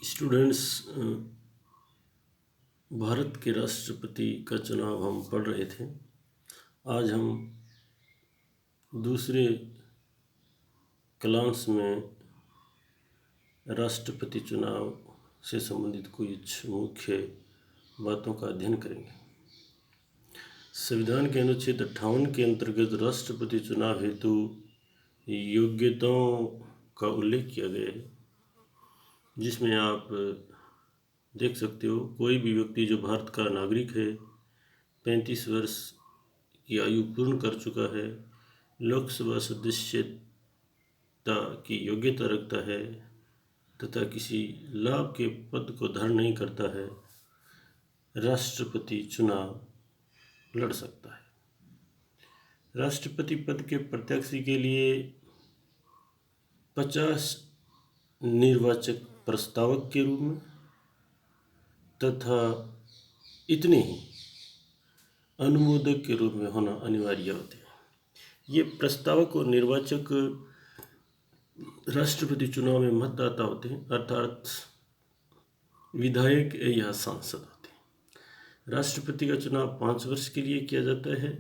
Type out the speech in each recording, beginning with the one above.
Students, Bharat के राष्ट्रपति का चुनाव हम पढ़ रहे थे। आज हम दूसरे क्लास में राष्ट्रपति चुनाव से संबंधित कुछ मुख्य बातों का अध्ययन करेंगे। संविधान के अनुच्छेद 58 के अंतर्गत राष्ट्रपति चुनाव हेतु योग्यताओं का उल्लेख किया गया है, जिसमें आप देख सकते हो कोई भी व्यक्ति जो भारत का नागरिक है, 35 वर्ष की आयु पूर्ण कर चुका है, लोकसभा सदस्यता की योग्यता रखता है तथा किसी लाभ के पद को धारण नहीं करता है, राष्ट्रपति चुनाव लड़ सकता है। राष्ट्रपति पद के प्रत्याशी के लिए 50 निर्वाचक प्रस्तावक के रूप में तथा इतने ही अनुमोदक के रूप में होना अनिवार्य होते हैं। ये प्रस्तावक और निर्वाचक राष्ट्रपति चुनाव में मतदाता होते हैं, अर्थात विधायक या सांसद होते हैं। राष्ट्रपति का चुनाव 5 वर्ष के लिए किया जाता है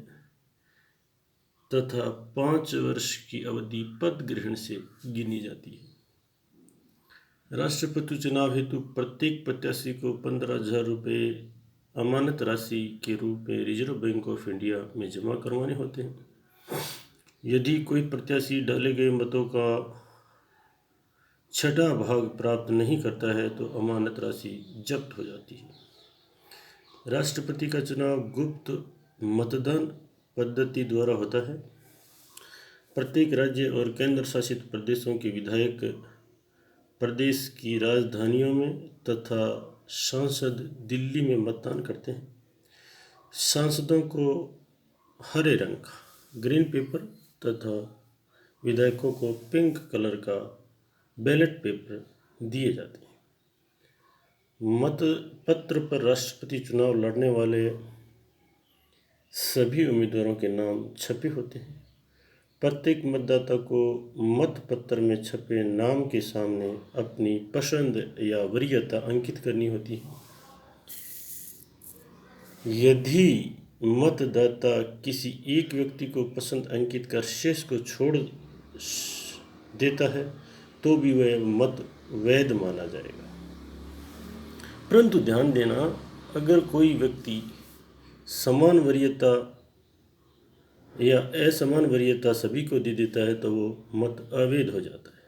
तथा 5 वर्ष की अवधि पद ग्रहण से गिनी जाती है। राष्ट्रपति चुनाव हेतु प्रत्येक प्रत्याशी को 15,000 रुपये अमानत राशि के रूप में रिजर्व बैंक ऑफ इंडिया में जमा करवाने होते हैं। यदि कोई प्रत्याशी डाले गए मतों का 6वां भाग प्राप्त नहीं करता है तो अमानत राशि जब्त हो जाती है। राष्ट्रपति का चुनाव गुप्त मतदान पद्धति द्वारा होता है। प्रत्येक राज्य और केंद्र शासित प्रदेशों के विधायक प्रदेश की राजधानियों में तथा सांसद दिल्ली में मतदान करते हैं। सांसदों को हरे रंग का ग्रीन पेपर तथा विधायकों को पिंक कलर का बैलेट पेपर दिए जाते हैं। मतपत्र पर राष्ट्रपति चुनाव लड़ने वाले सभी उम्मीदवारों के नाम छपे होते हैं। प्रत्येक मतदाता को मतपत्र में छपे नाम के सामने अपनी पसंद या वरीयता अंकित करनी होती है। यदि मतदाता किसी एक व्यक्ति को पसंद अंकित कर शेष को छोड़ देता है तो भी वह मत वैध माना जाएगा। परंतु ध्यान देना, अगर कोई व्यक्ति समान वरीयता या असमान वरीयता सभी को दे देता है तो वो मत अवैध हो जाता है।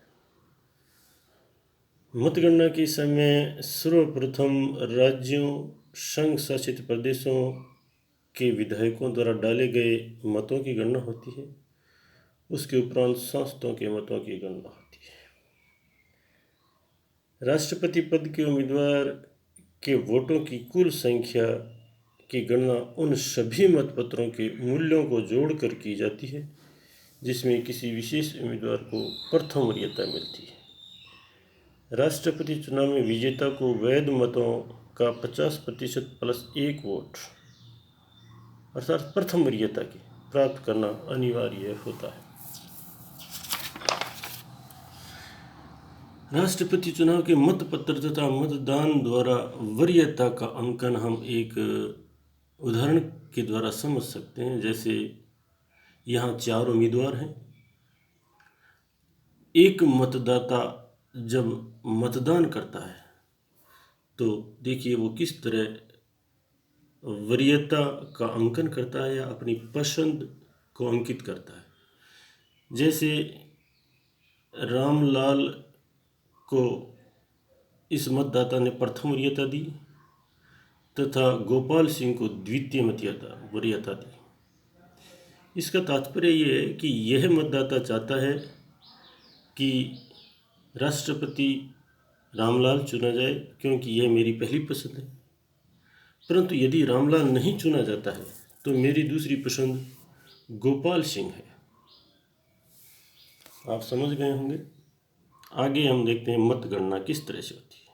मतगणना के समय सर्वप्रथम राज्यों, संघ शासित प्रदेशों के विधायकों द्वारा डाले गए मतों की गणना होती है। उसके उपरांत सांसदों के मतों की गणना होती है। राष्ट्रपति पद के उम्मीदवार के वोटों की कुल संख्या की गणना उन सभी मतपत्रों के मूल्यों को जोड़कर की जाती है जिसमें किसी विशेष उम्मीदवार को प्रथम वरीयता मिलती है। राष्ट्रपति चुनाव में विजेता को वैध मतों का 50% प्लस 1 वोट अर्थात प्रथम वरीयता की प्राप्त करना अनिवार्य होता है। राष्ट्रपति चुनाव के मतपत्र तथा मतदान द्वारा वरीयता का अंकन हम एक उदाहरण के द्वारा समझ सकते हैं। जैसे यहाँ 4 उम्मीदवार हैं। एक मतदाता जब मतदान करता है तो देखिए वो किस तरह वरीयता का अंकन करता है या अपनी पसंद को अंकित करता है। जैसे रामलाल को इस मतदाता ने प्रथम वरीयता दी तथा गोपाल सिंह को द्वितीय वरीयता दी। इसका तात्पर्य ये है कि यह मतदाता चाहता है कि राष्ट्रपति रामलाल चुना जाए क्योंकि यह मेरी पहली पसंद है। परंतु यदि रामलाल नहीं चुना जाता है तो मेरी दूसरी पसंद गोपाल सिंह है। आप समझ गए होंगे। आगे हम देखते हैं मतगणना किस तरह से होती है।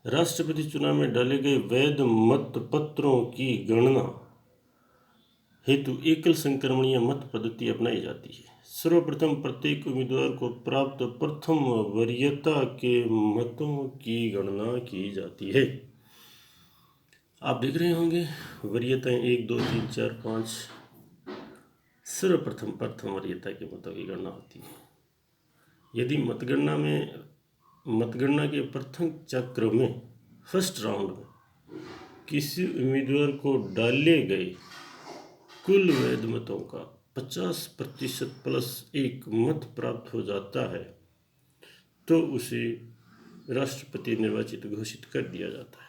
राष्ट्रपति चुनाव में डाले गए वैध मतपत्रों की गणना हेतु एकल संक्रमणीय मत पद्धति अपनाई जाती है। सर्वप्रथम प्रत्येक उम्मीदवार को प्राप्त प्रथम वरीयता के मतों की गणना की जाती है। आप देख रहे होंगे वरीयताएं 1, 2, 3, 4, 5। सर्वप्रथम प्रथम वरीयता के मतों की गणना होती है। यदि मतगणना के प्रथम चक्र में फर्स्ट राउंड में किसी उम्मीदवार को डाले गए कुल वैध मतों का 50% प्लस 1 मत प्राप्त हो जाता है तो उसे राष्ट्रपति निर्वाचित घोषित कर दिया जाता है।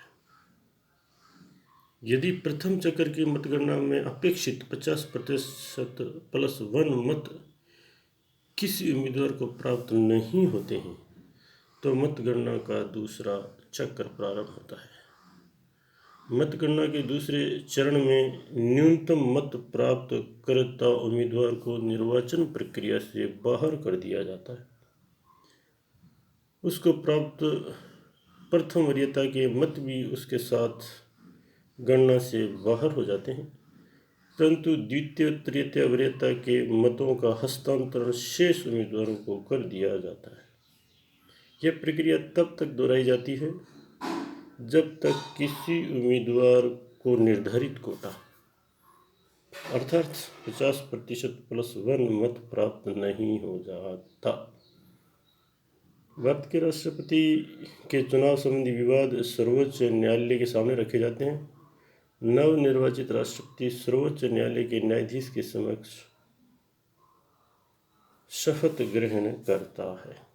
यदि प्रथम चक्र की मतगणना में अपेक्षित 50% प्लस 1 मत किसी उम्मीदवार को प्राप्त नहीं होते हैं तो मतगणना का दूसरा चक्र प्रारंभ होता है। मतगणना के दूसरे चरण में न्यूनतम मत प्राप्त करता उम्मीदवार को निर्वाचन प्रक्रिया से बाहर कर दिया जाता है। उसको प्राप्त प्रथम वरीयता के मत भी उसके साथ गणना से बाहर हो जाते हैं, परंतु द्वितीय तृतीय वरीयता के मतों का हस्तांतरण शेष उम्मीदवारों को कर दिया जाता है। यह प्रक्रिया तब तक दोहराई जाती है जब तक किसी उम्मीदवार को निर्धारित कोटा अर्थात 50% प्लस 1 मत प्राप्त नहीं हो जाता। भारत के राष्ट्रपति के चुनाव संबंधी विवाद सर्वोच्च न्यायालय के सामने रखे जाते हैं। नवनिर्वाचित राष्ट्रपति सर्वोच्च न्यायालय के न्यायाधीश के समक्ष शपथ ग्रहण करता है।